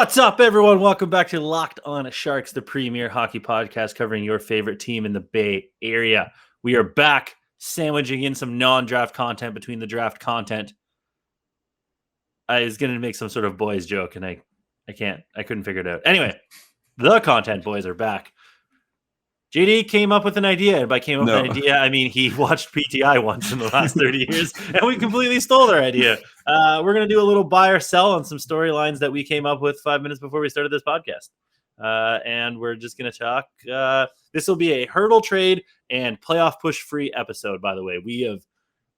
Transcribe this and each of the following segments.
What's up, everyone? Welcome back to Locked On Sharks, the premier hockey podcast covering your favorite team in the Bay Area. We are back, sandwiching in some non-draft content between the draft content. I was going to make some sort of boys joke, and I couldn't figure it out. Anyway, the content boys are back. JD came up with an idea, and by came up with an idea, I mean he watched PTI once in the last 30 years, and we completely stole their idea. We're going to do a little buy or sell on some storylines that we came up with 5 minutes before we started this podcast. And we're just going to talk. This will be a hurdle trade and playoff push free episode, by the way.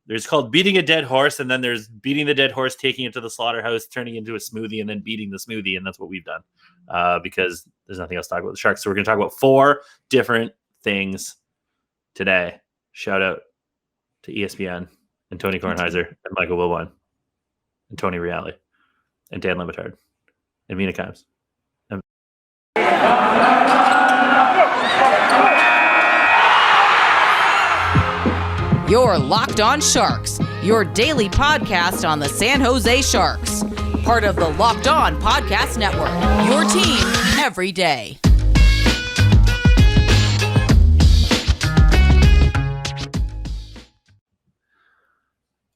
There's called beating a dead horse, and then there's beating the dead horse, taking it to the slaughterhouse, turning into a smoothie, and then beating the smoothie. And that's what we've done because there's nothing else to talk about the Sharks. So we're going to talk about 4 different things today. Shout out to ESPN and Tony Kornheiser and Michael Wilbon and Tony Reale and Dan Lebatard and Mina Kimes. You're Locked On Sharks, your daily podcast on the San Jose Sharks. Part of the Locked On Podcast Network, your team every day.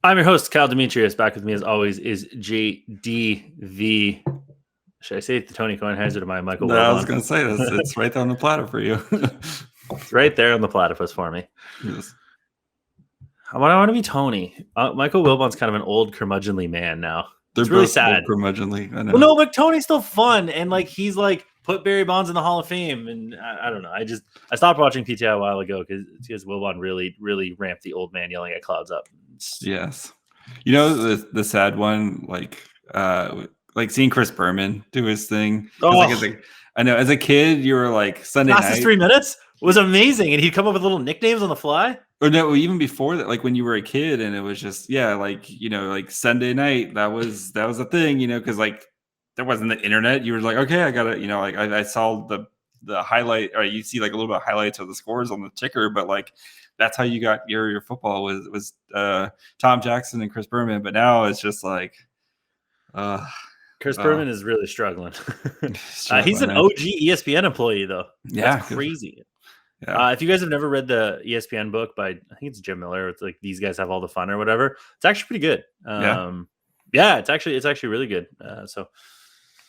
I'm your host, Kyle Demetrius. Back with me, as always, is JDV. Should I say it to Tony Kornheiser, to my Michael Wilbon? I was going to say this. It's right there on the platter for you. It's right there on the platypus for me. Yes. I want to be Tony. Michael Wilbon's kind of an old curmudgeonly man now. They're it's really both sad. Curmudgeonly. I know. Well, no, but Tony's still fun, and like he's like put Barry Bonds in the Hall of Fame, and I don't know. I stopped watching PTI a while ago because Wilbon really ramped the old man yelling at clouds up. Yes, you know the sad one, like seeing Chris Berman do his thing. I know as a kid you were like Sunday fastest night 3 minutes was amazing, and he'd come up with little nicknames on the fly. Or no, even before that, like when you were a kid, and it was just like Sunday night. That was a thing, because like there wasn't the internet. You were like, okay, I gotta, like I saw the highlight, or you see like a little bit of highlights of the scores on the ticker, but like that's how you got your football was Tom Jackson and Chris Berman. But now it's just like Chris Berman is really struggling. He's an OG ESPN employee though. Yeah, that's crazy. Yeah. If you guys have never read the ESPN book by, I think it's Jim Miller, it's like These Guys Have All the Fun or whatever, it's actually pretty good. It's actually really good. So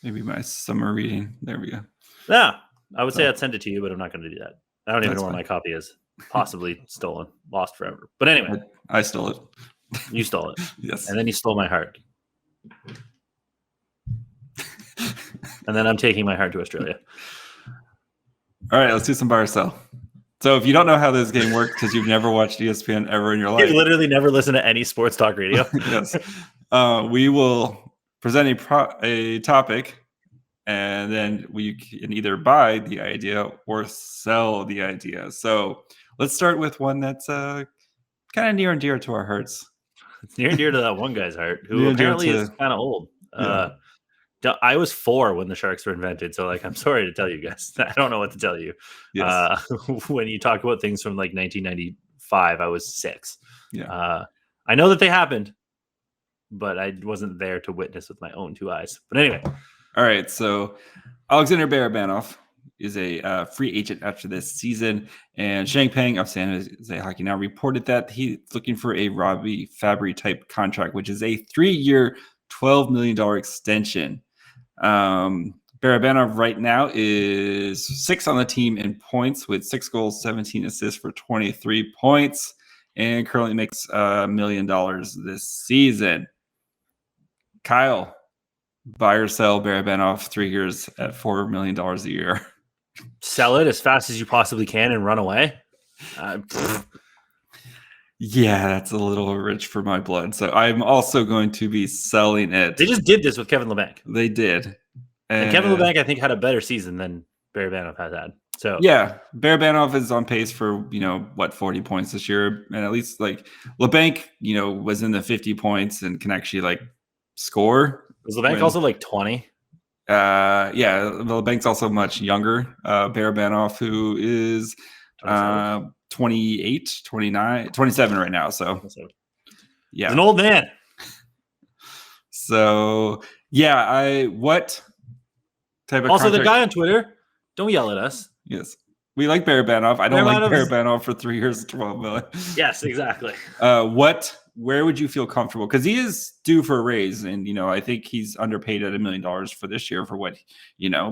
maybe my summer reading. There we go. Yeah, I would say I'd send it to you, but I'm not going to do that. I don't even know where my copy is. Possibly stolen, lost forever. But anyway, I stole it. You stole it. Yes, and then you stole my heart. And then I'm taking my heart to Australia. All right, let's do some buy or sell. So if you don't know how this game works because you've never watched ESPN ever in your life. You've literally never listened to any sports talk radio. Yes. We will present a topic, and then we can either buy the idea or sell the idea. So let's start with one that's kind of near and dear to our hearts. It's near and dear to that one guy's heart, who apparently is kind of old. Yeah. I was 4 when the Sharks were invented, so like I'm sorry to tell you guys. I don't know what to tell you. Yes. When you talk about things from like 1995, I was 6. Yeah. I know that they happened, but I wasn't there to witness with my own 2 eyes. But anyway. All right. So Alexander Barabanov is a free agent after this season, and Shang Peng of San Jose Hockey Now reported that he's looking for a Robbie Fabry type contract, which is a 3-year, $12 million extension. Barabanov right now is 6th on the team in points with 6 goals, 17 assists for 23 points, and currently makes $1 million this season. Kyle, buy or sell Barabanov 3 years at $4 million a year? Sell it as fast as you possibly can and run away. Yeah, that's a little rich for my blood. So I'm also going to be selling it. They just did this with Kevin Labanc. They did. And Kevin Labanc, I think, had a better season than Barabanov has had. So yeah, Barabanov is on pace for 40 points this year, and at least like Labanc, was in the 50 points and can actually like score. Was Labanc also like 20? Yeah, Labanc's also much younger. Barabanov, who is 28, 29, 27 right now. So yeah, he's an old man. So yeah, what type of Also, contract. the guy on Twitter, don't yell at us. Yes. We like Barabanov. I don't like Barabanov's- Barabanov for 3 years, 12 million. Yes, exactly. Where would you feel comfortable? Because he is due for a raise, and I think he's underpaid at $1 million for this year for what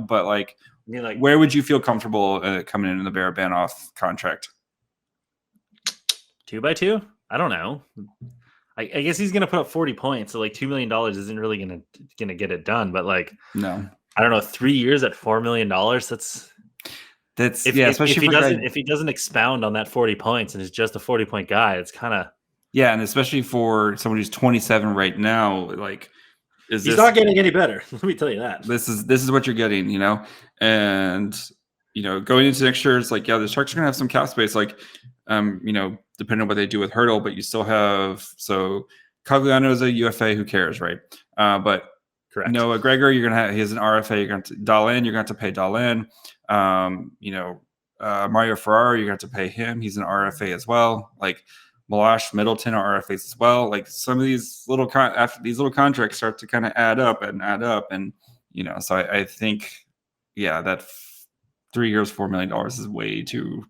But where would you feel comfortable coming in the Barabanov contract? 2x2? I don't know. I guess he's gonna put up 40 points, so like $2 million isn't really gonna get it done. But no, I don't know. 3 years at $4 million. That's especially if he doesn't expound on that 40 points and is just a 40-point guy, it's kind of and especially for someone who's 27 right now, he's not getting any better. Let me tell you that. This is what you're getting, and going into next year, it's the Sharks are gonna have some cap space, depending on what they do with Hurdle, but you still have Cogliano is a UFA, who cares, right? But correct. Noah Gregor, he has an RFA, you're going to Dahlin, you're going to pay Dahlin. Mario Ferraro, you're going to pay him. He's an RFA as well. Miloš, Middleton are RFAs as well. Some of these after these little contracts start to kind of add up, and so I think, that 3 years, $4 million is way too.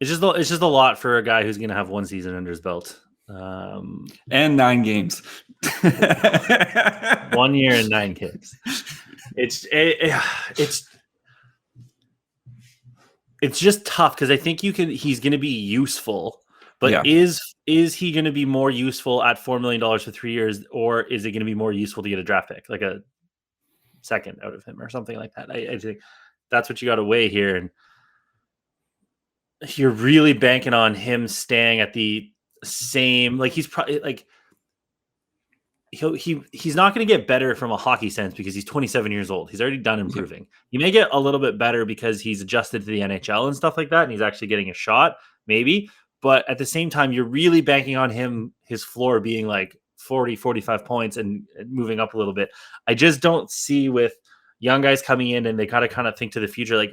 It's just a lot for a guy who's going to have one season under his belt. And 9 games. 1 year and 9 games. It's just tough because I think he's going to be useful, but is he going to be more useful at $4 million for 3 years, or is it going to be more useful to get a draft pick, like a second out of him or something like that? I think that's what you got to weigh here. And you're really banking on him staying at the same, he's probably he's not going to get better from a hockey sense because he's 27 years old. He's already done improving. Yeah. He may get a little bit better because he's adjusted to the NHL and stuff like that, and he's actually getting a shot, maybe. But at the same time, you're really banking on his floor being 40, 45 points and moving up a little bit. I just don't see, with young guys coming in and they got to kind of think to the future,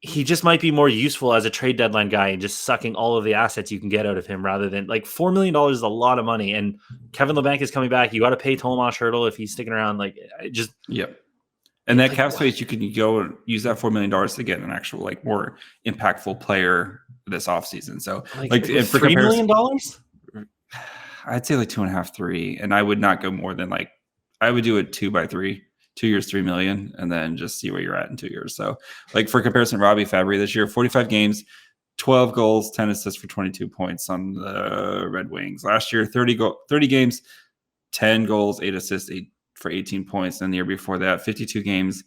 he just might be more useful as a trade deadline guy and just sucking all of the assets you can get out of him, rather than $4 million is a lot of money. And Kevin Labanc is coming back. You got to pay Tomas Hertl if he's sticking around. Yep. And that cap space, you can go and use that $4 million to get an actual more impactful player this offseason. So for $3 million, I'd say 2.5, 3, and I would not go more than I would do it 2x3. 2 years, $3 million, and then just see where you're at in 2 years. So, for comparison, Robbie Fabry this year, 45 games, 12 goals, 10 assists for 22 points on the Red Wings. Last year, 30 games, 10 goals, 8 assists, 8 for 18 points. And the year before that, 52 games,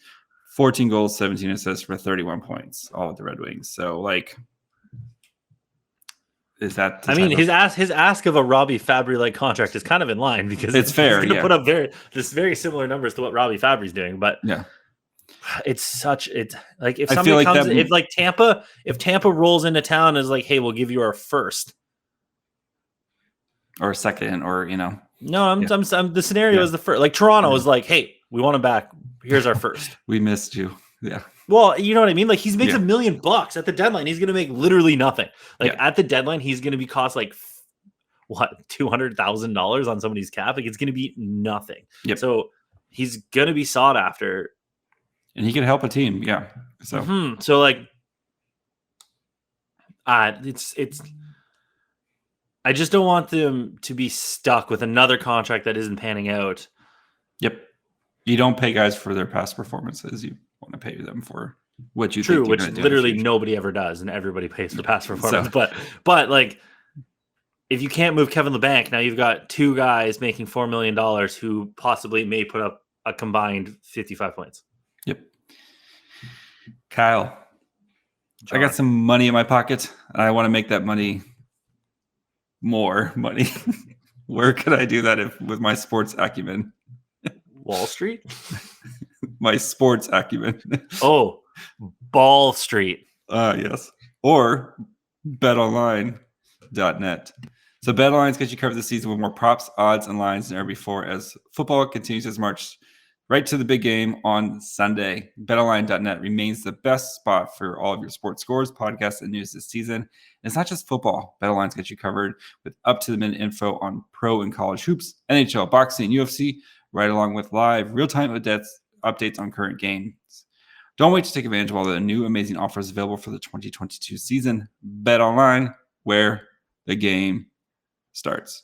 14 goals, 17 assists for 31 points, all with the Red Wings. So, is that? His ask of a Robbie Fabry contract is kind of in line, because it's fair. He's going to put up very similar numbers to what Robbie Fabry's doing, but if Tampa rolls into town and is hey, we'll give you our first or second, or no, the scenario is the first. Toronto is hey, we want him back. Here's our first. We missed you. Yeah. Well, you know what I mean? He makes $1 million at the deadline. He's going to make literally nothing. At the deadline, he's going to be cost $200,000 on somebody's cap. It's going to be nothing. Yep. So he's going to be sought after, and he can help a team. Yeah. So it's. I just don't want them to be stuck with another contract that isn't panning out. Yep. You don't pay guys for their past performances. You want to pay them for what you think, which literally nobody ever does, and everybody pays for past performance. But if you can't move Kevin Labanc, now you've got 2 guys making $4 million who possibly may put up a combined 55 points. Yep. Kyle, John. I got some money in my pocket, and I want to make that money more money. Where could I do that with my sports acumen? Wall Street? My sports acumen. Oh, Ball Street. Yes. Or BetOnline.net. So BetOnline's got you covered this season with more props, odds, and lines than ever before as football continues its march right to the big game on Sunday. BetOnline.net remains the best spot for all of your sports scores, podcasts, and news this season. And it's not just football. BetOnline's got you covered with up-to-the-minute info on pro and college hoops, NHL, boxing, UFC, right along with live real-time updates on current games. Don't wait to take advantage of all the new amazing offers available for the 2022 season. BetOnline, where the game starts.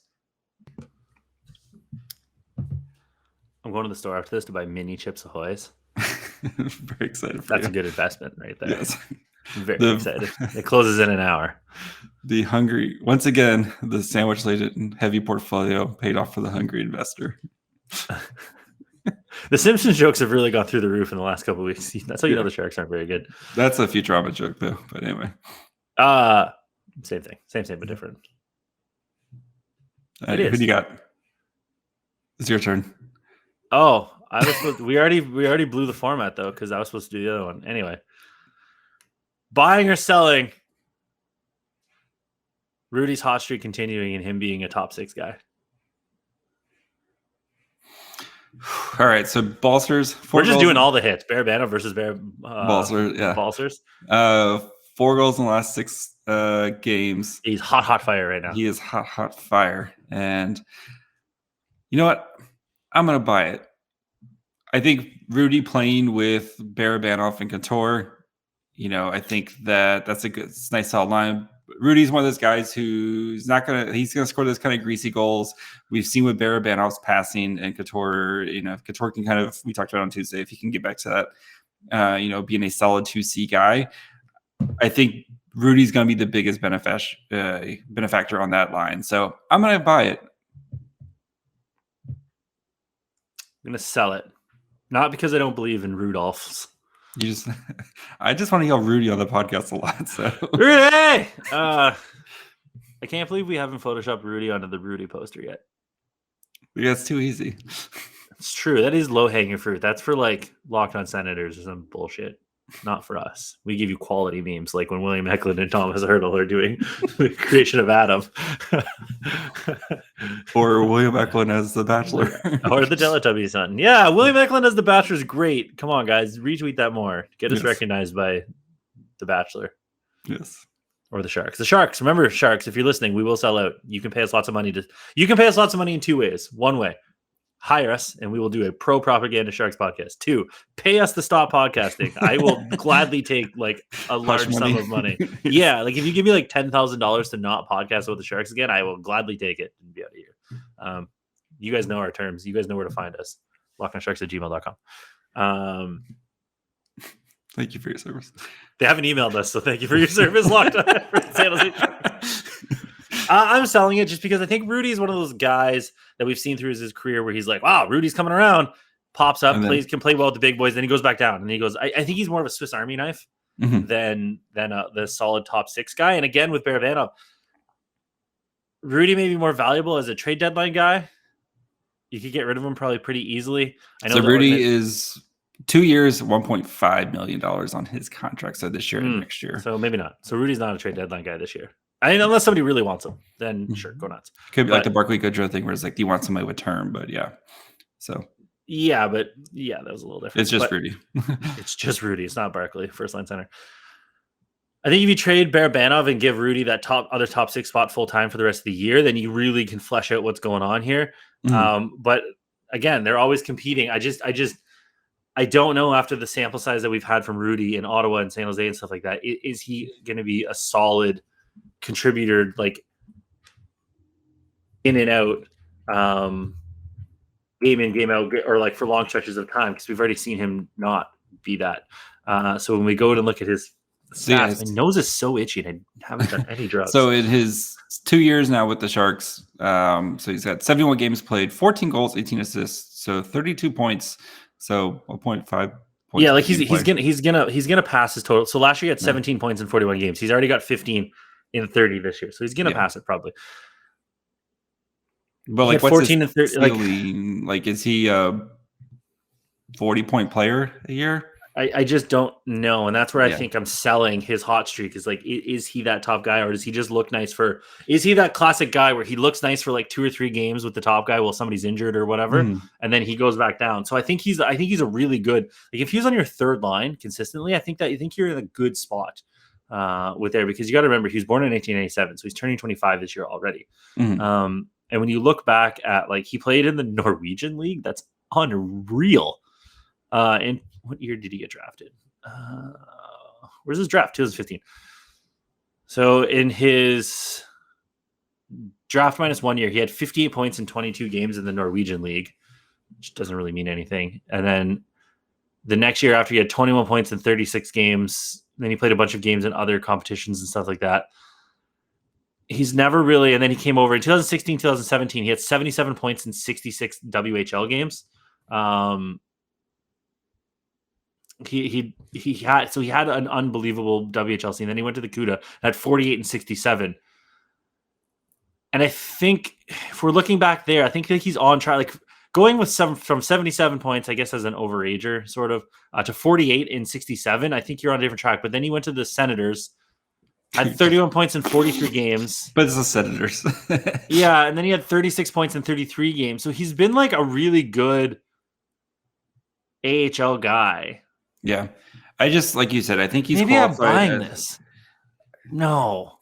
I'm going to the store after this to buy mini Chips Ahoy's. Very excited for That's you. a good investment right there. Yes. I'm very excited. It closes in an hour. Once again, the sandwich-laden heavy portfolio paid off for the hungry investor. The Simpsons jokes have really gone through the roof in the last couple of weeks. That's how you know the Sharks aren't very good. That's a Futurama joke, though. But anyway. Same thing. Same, but different. Who do you got? It's your turn. Oh, we already blew the format, though, because I was supposed to do the other one. Anyway. Buying or selling? Rudy's hot streak continuing and him being a top 6 guy. All right, so Balcers. We're just doing all the hits. Barabanov versus Balcers. Yeah. Balcers. 4 goals in the last 6 games. He's hot fire right now. He is hot fire. And you know what? I'm going to buy it. I think Rudy playing with Barabanov and Couture, I think that's it's a nice solid line. Rudy's one of those guys who's he's going to score those kind of greasy goals. We've seen with Barabanov's passing and Couture, if Couture can we talked about on Tuesday, if he can get back to that, being a solid 2C guy, I think Rudy's going to be the biggest benefactor on that line. So I'm going to buy it. I'm going to sell it. Not because I don't believe in Rūdolfs. I just want to yell Rudy on the podcast a lot. So Rudy! I can't believe we haven't photoshopped Rudy onto the Rudy poster yet. Yeah, it's too easy. It's true. That is low-hanging fruit. That's for Locked On Senators or some bullshit. Not for us. We give you quality memes, like when William Eklund and Thomas Hertl are doing the creation of Adam. Or William Eklund as the Bachelor. Or the Teletubbies son. Yeah, William Eklund as the Bachelor is great. Come on, guys. Retweet that more. Get us recognized by the Bachelor. Yes. Or the Sharks. The Sharks. Remember, Sharks, if you're listening, we will sell out. You can pay us lots of money. You can pay us lots of money in 2 ways. 1 way. Hire us and we will do a pro propaganda Sharks podcast. 2, pay us to stop podcasting. I will gladly take a large sum of money. Yeah, if you give me $10,000 to not podcast with the Sharks again, I will gladly take it and be out of here. You guys know our terms. You guys know where to find us. LockedOnSharks@gmail.com. Thank you for your service. They haven't emailed us, so thank you for your service. Locked On for San Jose Sharks. I'm selling it just because I think Rudy is one of those guys that we've seen through his career where he's like, wow, Rudy's coming around, pops up, can play well with the big boys, then he goes back down. And he goes, I think he's more of a Swiss Army knife than the solid top 6 guy. And again, with Barabanov, Rudy may be more valuable as a trade deadline guy. You could get rid of him probably pretty easily. I know. So Rudy is 2 years, $1.5 million on his contract. So this year and next year. So maybe not. So Rudy's not a trade deadline guy this year. Unless somebody really wants him, then sure, go nuts. Could be like the Barkley Goodrow thing where it's do you want somebody with term? But yeah. So that was a little different. It's just Rudy. It's just Rudy. It's not Barkley, first line center. I think if you trade Barabanov and give Rudy that other top 6 spot full time for the rest of the year, then you really can flesh out what's going on here. But again, they're always competing. I don't know after the sample size that we've had from Rudy in Ottawa and San Jose and stuff like that. Is he going to be a solid contributor in and out, game in, game out, or for long stretches of time? Because we've already seen him not be that. So when we go and look at his stats, my nose is so itchy and I haven't done any drugs. So in his 2 years now with the Sharks, so he's got 71 games played, 14 goals, 18 assists, so 32 points. So 1.5 points. Yeah, he's gonna pass his total. So last year he had 17 points in 41 games. He's already got 15 in 30 this year. So he's gonna pass it probably. But what's 14 and 30? Is he a 40-point player a year? I just don't know. And that's where I think I'm selling his hot streak is he that top guy, or does he just look nice is he that classic guy where he looks nice for 2 or 3 games with the top guy while somebody's injured or whatever, and then he goes back down. So I think he's a really good, if he's on your third line consistently, I think you're in a good spot with there, because you got to remember he was born in 1987, so he's turning 25 this year already. And when you look back at he played in the Norwegian league, that's unreal. In what year did he get drafted? Where's his draft? 2015. So in his draft minus 1 year, he had 58 points in 22 games in the Norwegian League, which doesn't really mean anything. And then the next year after, he had 21 points in 36 games. Then he played a bunch of games in other competitions and stuff like that. He's never really, and then he came over in 2016, 2017. He had 77 points in 66 WHL games. He had an unbelievable WHL scene. Then he went to the CUDA, had 48 and 67. And I think if we're looking back there, I think he's on track. Like going with from 77 points, I guess as an overager, sort of, to 48 and 67. I think you're on a different track. But then he went to the Senators, had 31 points in 43 games. But it's the Senators. Yeah, and then he had 36 points in 33 games. So he's been like a really good AHL guy. Yeah. I just, like you said, I think he's maybe I'm qualified. buying this. No.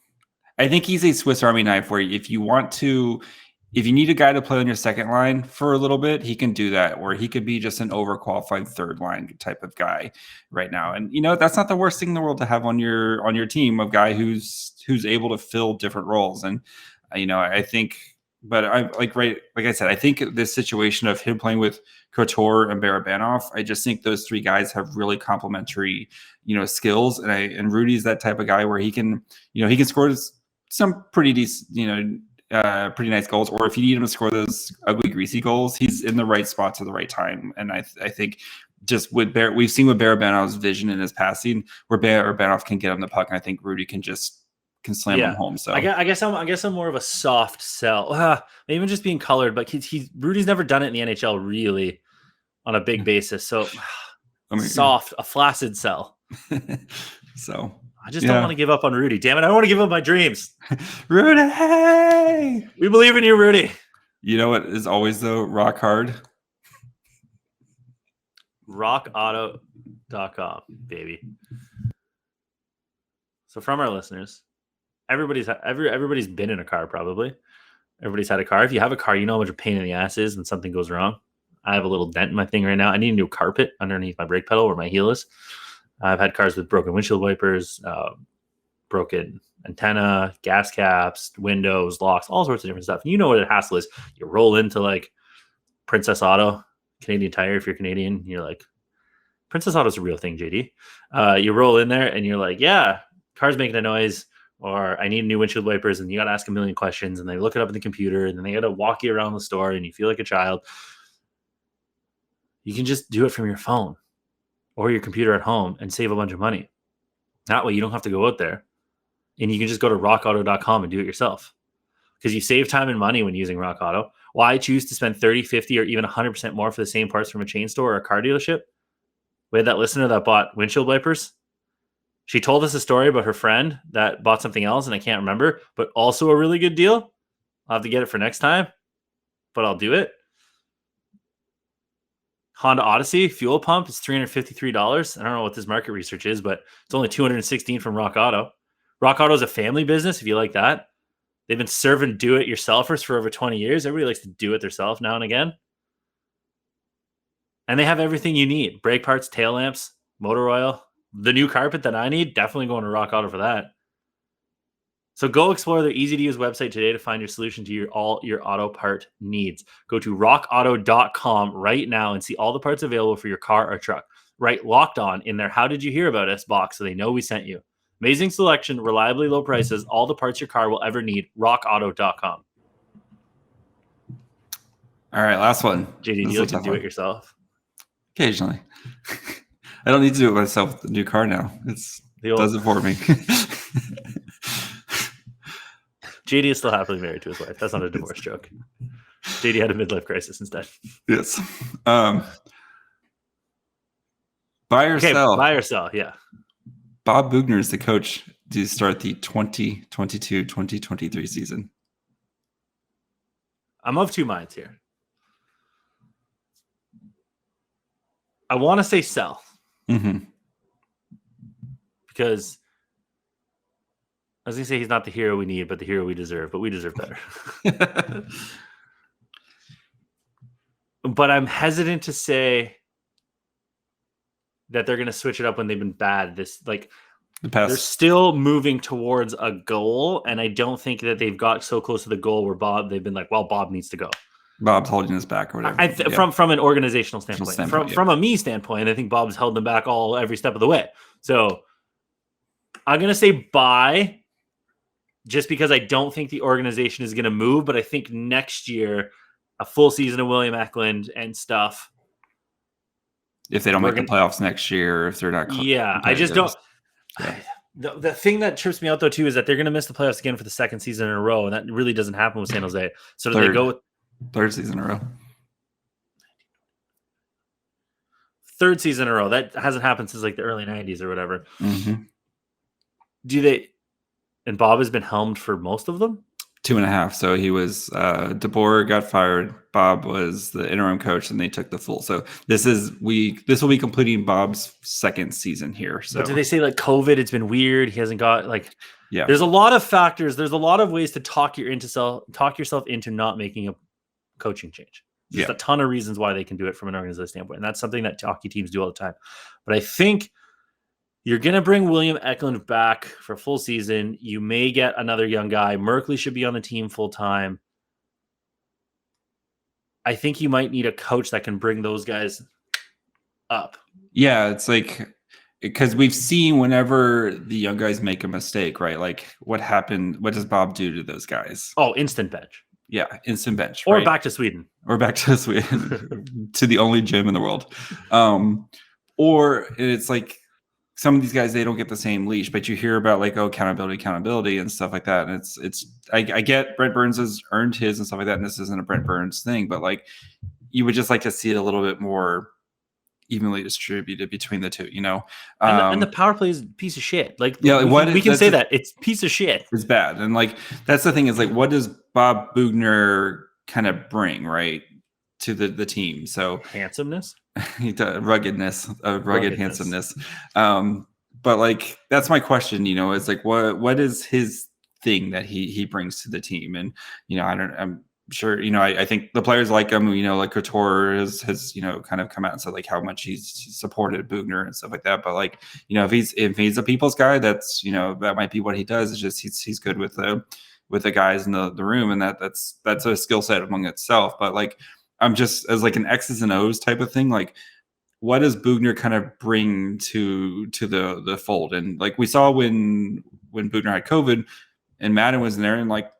I think he's a Swiss Army knife where if you need a guy to play on your second line for a little bit, he can do that, or he could be just an overqualified third line type of guy right now. And that's not the worst thing in the world to have on your team, a guy who's able to fill different roles. And I think, but I like I said, I think this situation of him playing with Couture and Barabanov, I just think those three guys have really complementary, skills. And Rudy's that type of guy where he can score some pretty decent, pretty nice goals, or if you need him to score those ugly, greasy goals, he's in the right spots at the right time. And I think just we've seen with Barabanov's vision in his passing, where Barabanov can get him the puck, and I think Rudy can slam him home. So I guess I'm more of a soft sell, even just being colored. But Rudy's never done it in the NHL really on a big basis. So soft, a flaccid sell. So. I just don't want to give up on Rudy. Damn it. I don't want to give up my dreams. Rudy! Hey! We believe in you, Rudy. You know what is always, though, rock hard? RockAuto.com, baby. So from our listeners, everybody's been in a car probably. Everybody's had a car. If you have a car, you know how much a pain in the ass is when something goes wrong. I have a little dent in my thing right now. I need a new carpet underneath my brake pedal where my heel is. I've had cars with broken windshield wipers, broken antenna, gas caps, windows, locks, all sorts of different stuff. And you know what a hassle is. You roll into like Princess Auto, Canadian Tire, if you're Canadian, you're like, Princess Auto is a real thing, JD. You roll in there and you're like, yeah, car's making a noise, or I need new windshield wipers, and you got to ask a million questions, and they look it up in the computer, and then they got to walk you around the store, and you feel like a child. You can just do it from your phone or your computer at home and save a bunch of money. That way you don't have to go out there, and you can just go to rockauto.com and do it yourself, because you save time and money when using Rock Auto. Why choose to spend 30, 50, or even 100% more for the same parts from a chain store or a car dealership? We had that listener that bought windshield wipers. She told us a story about her friend that bought something else, and I can't remember, but also a really good deal. I'll have to get it for next time, but I'll do it. Honda Odyssey fuel pump is $353. I don't know what this market research is, but it's only $216 from Rock Auto. Rock Auto is a family business, if you like that. They've been serving do-it-yourselfers for over 20 years. Everybody likes to do it themselves now and again. And they have everything you need. Brake parts, tail lamps, motor oil. The new carpet that I need, definitely going to Rock Auto for that. So go explore their easy-to-use website today to find your solution to all your auto part needs. Go to rockauto.com right now and see all the parts available for your car or truck. Write Locked On in their How Did You Hear About Us box so they know we sent you. Amazing selection, reliably low prices, all the parts your car will ever need. rockauto.com. All right, last one. JD, do you like to do it yourself? Occasionally. I don't need to do it myself with the new car now. It does it for me. JD is still happily married to his wife. That's not a divorce joke. JD had a midlife crisis instead. Yes. Buy or sell. Buy or sell, yeah. Bob Boughner is the coach to start the 2022-2023 season. I'm of two minds here. I want to say sell. Mm-hmm. Because I was going to say he's not the hero we need, but the hero we deserve. But we deserve better. But I'm hesitant to say that they're going to switch it up when they've been bad. They're still moving towards a goal, and I don't think that they've got so close to the goal where they've been like, well, Bob needs to go. Bob's holding us back or whatever. From an organizational standpoint. From a me standpoint, I think Bob's held them back every step of the way. So I'm going to say bye, just because I don't think the organization is going to move, but I think next year, a full season of William Eklund and stuff. If they don't make the playoffs next year, if they're not. I just don't. Yeah. The thing that trips me out, though, too, is that they're going to miss the playoffs again for the second season in a row, and that really doesn't happen with San Jose. So do they go with third season in a row? Third season in a row. That hasn't happened since like the early 90s or whatever. Mm-hmm. And Bob has been helmed for most of them? 2.5. So he was DeBoer got fired. Bob was the interim coach, and they took the full. So this will be completing Bob's second season here. So do they say like COVID? It's been weird. He hasn't got There's a lot of factors. There's a lot of ways to talk yourself into not making a coaching change. There's a ton of reasons why they can do it from an organizational standpoint, and that's something that hockey teams do all the time. But I think you're going to bring William Eklund back for a full season. You may get another young guy. Merkley should be on the team full time. I think you might need a coach that can bring those guys up. Yeah, it's like, because we've seen whenever the young guys make a mistake, right? Like what happened? What does Bob do to those guys? Oh, instant bench. Yeah, instant bench. Or back to Sweden. To the only gym in the world. Or it's like, some of these guys, they don't get the same leash, but you hear about like, accountability and stuff like that. And I get Brent Burns has earned his and stuff like that. And this isn't a Brent Burns thing, but like you would just like to see it a little bit more evenly distributed between the two, and the power play is a piece of shit. Like, we can say that it's piece of shit. It's bad. And like, that's the thing is like, what does Bob Boughner kind of bring, right, to the team? So handsomeness. Ruggedness, handsomeness. But like that's my question, is like what is his thing that he brings to the team? And I'm sure I think the players like him. Like Couture has kind of come out and said like how much he's supported Boughner and stuff like that. But like if he's a people's guy, that's that might be what he does. It's just he's good with the guys in the room, and that's a skill set among itself. But like, I'm just as like an X's and O's type of thing. Like, what does Boughner kind of bring to the fold? And like we saw when Boughner had COVID and Madden was in there, and like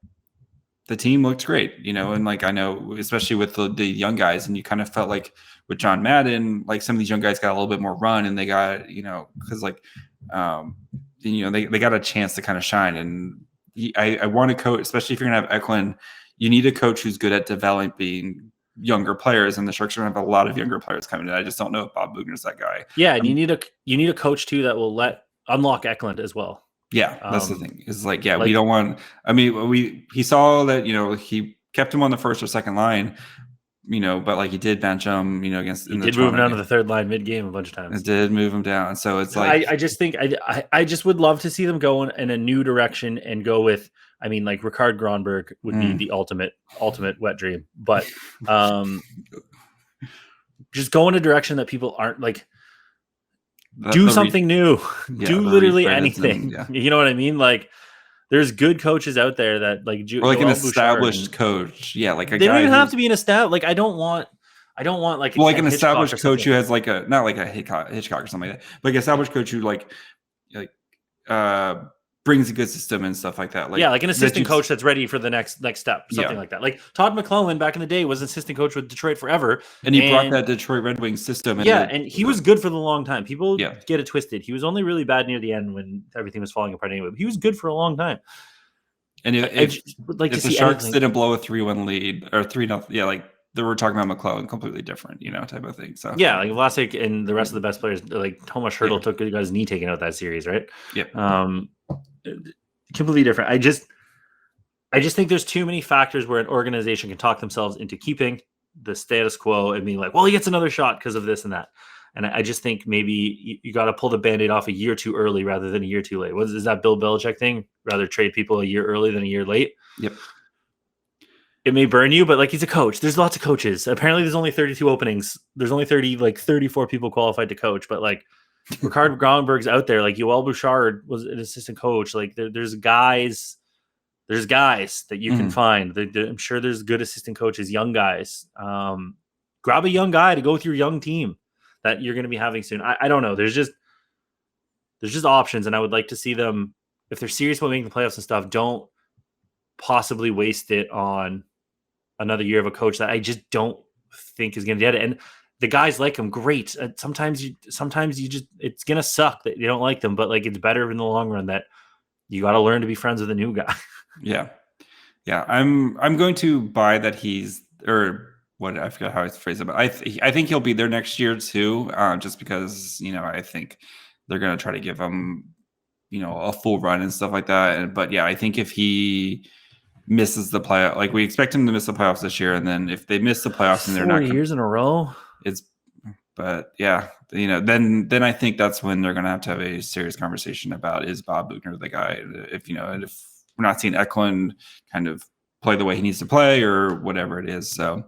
the team looked great, and like I know especially with the young guys, and you kind of felt like with John Madden, like some of these young guys got a little bit more run, and they got because like they got a chance to kind of shine. And I want to coach, especially if you're gonna have Eklund, you need a coach who's good at developing younger players, and the Sharks are going to have a lot of younger players coming in. I just don't know if Bob Boughner's that guy. Yeah, and you need a coach too that will unlock Eklund as well. Yeah, that's the thing. Is like, we don't want. I mean, he saw that he kept him on the first or second line, but like he did bench him, against. He did move him down to the third line mid game a bunch of times. It did move him down, so it's like I just think I just would love to see them go in a new direction and go with. I mean, like Ricard Gronberg would be the ultimate wet dream, but just go in a direction that people aren't like. Do something new. Yeah, do literally anything. You know what I mean? Like, there's good coaches out there that like, or like an established coach. Yeah, like they don't even have to be an established. Like, I don't want like an established coach who has like not like a Hitchcock or something like that, but like an established coach who like brings a good system and stuff like that. Like, like an assistant coach that's ready for the next step, something like that. Like Todd McClellan back in the day was assistant coach with Detroit forever, and he brought that Detroit Red Wings system. And he was good for the long time. People get it twisted. He was only really bad near the end when everything was falling apart anyway. But he was good for a long time. And if the Sharks didn't blow a 3-1 lead or 3-0, like they were talking about McClellan, completely different, type of thing. So like Vlasic and the rest of the best players, like Tomas Hertl took his knee taken out that series, right? Yeah. Completely different. I just think there's too many factors where an organization can talk themselves into keeping the status quo and being like, well, he gets another shot because of this and that. And I just think maybe you got to pull the Band-Aid off a year too early rather than a year too late. Is that Bill Belichick thing? Rather trade people a year early than a year late? Yep. It may burn you, but like he's a coach. There's lots of coaches. Apparently, there's only 32 openings. There's only 34 people qualified to coach. But like Ricard Gronberg's out there. Like Yoel Bouchard was an assistant coach. Like there's guys. There's guys that you can find. I'm sure there's good assistant coaches, young guys. Grab a young guy to go with your young team that you're going to be having soon. I don't know. There's just options, and I would like to see them, if they're serious about making the playoffs and stuff, don't possibly waste it on another year of a coach that I just don't think is going to get it. And the guys like him, great. Sometimes you just, it's going to suck that you don't like them, but like it's better in the long run that you got to learn to be friends with a new guy. Yeah. I'm going to buy that he's, or what, I forgot how I phrase it, but I think he'll be there next year too. Just because, I think they're going to try to give him, a full run and stuff like that. But yeah, I think if he misses the playoff, like we expect him to miss the playoffs this year, and then if they miss the playoffs and they're 4 not years in a row, but yeah, then I think that's when they're going to have a serious conversation about, is Bob Boughner the guy? If and if we're not seeing Eklund kind of play the way he needs to play or whatever it is. So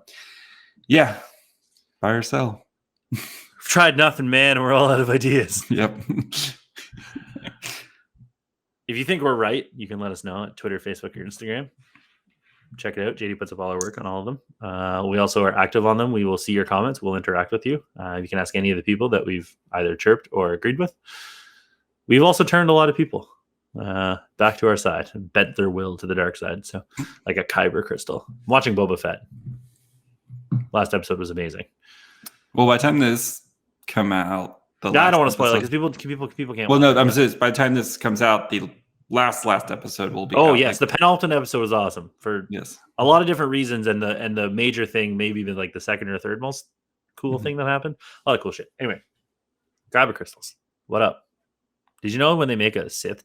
yeah, buy or sell. we've tried nothing, man. We're all out of ideas. Yep. If you think we're right, you can let us know at Twitter, Facebook, or Instagram. Check it out. JD puts up all our work on all of them. We also are active on them. We will see your comments. We'll interact with you. You can ask any of the people that we've either chirped or agreed with. We've also turned a lot of people back to our side and bent their will to the dark side. So, like a Kyber crystal. I'm watching Boba Fett. Last episode was amazing. Well, by the time this come out, I don't want to spoil it because people can't. Well, no, I'm saying by the time this comes out, the last episode will be. Oh yes, the penultimate episode was awesome for yes a lot of different reasons, and the major thing, maybe like the second or third most cool thing that happened. A lot of cool shit. Anyway, Kyber crystals. What up? Did you know when they make a Sith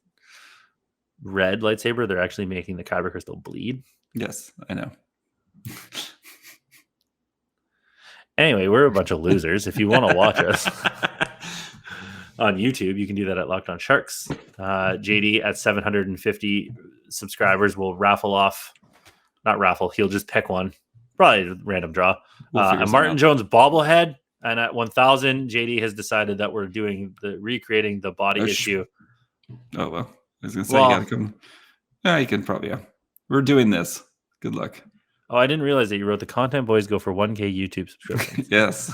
red lightsaber, they're actually making the Kyber crystal bleed? Yes, I know. Anyway, we're a bunch of losers. If you want to watch us on YouTube, you can do that at Locked On Sharks. JD at 750 subscribers will he'll just pick one, probably a random draw. A Martin Jones bobblehead, and at 1,000, JD has decided that we're doing recreating the body issue. Oh well, I was gonna say you gotta come. Yeah, you can probably. Yeah, we're doing this. Good luck. Oh, I didn't realize that you wrote the content boys go for 1K YouTube subscriptions. Yes.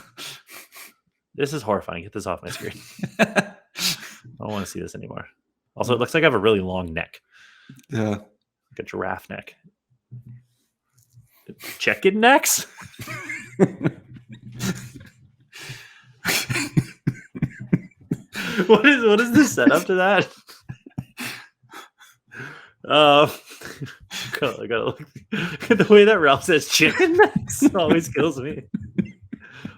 This is horrifying. Get this off my screen. I don't want to see this anymore. Also, it looks like I have a really long neck. Yeah. Like a giraffe neck. Chicken necks? What is the setup to that? I gotta look. The way that Ralph says chicken necks always kills me.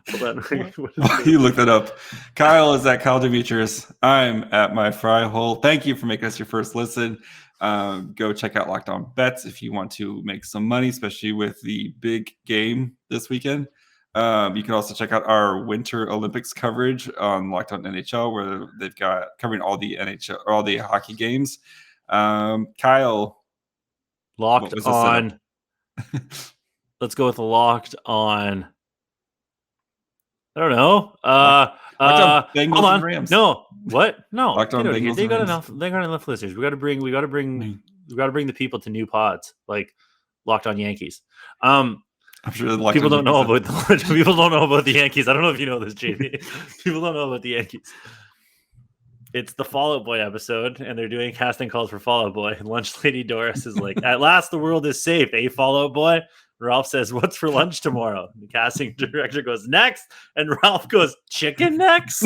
Hold on. You looked that up. Kyle is at Kyle Demetrius. I'm at my fry hole. Thank you for making us your first listen. Go check out Locked On Bets if you want to make some money, especially with the big game this weekend. You can also check out our Winter Olympics coverage on Locked On NHL, where they've got covering all the NHL, all the hockey games. Kyle, Locked On. Let's go with Locked On. I don't know. Bengals hold on. and Rams. No, what? No. Locked On Bengals. They got enough. They got enough listeners. We got to bring the people to new pods like Locked On Yankees. I'm sure people don't know about the Yankees. I don't know if you know this, JP. People don't know about the Yankees. It's the Fall Out Boy episode, and they're doing casting calls for Fall Out Boy. And Lunch Lady Doris is like, "At last, the world is safe, eh, Fall Out Boy?" Ralph says, "What's for lunch tomorrow?" The casting director goes, "Next," and Ralph goes, "Chicken necks."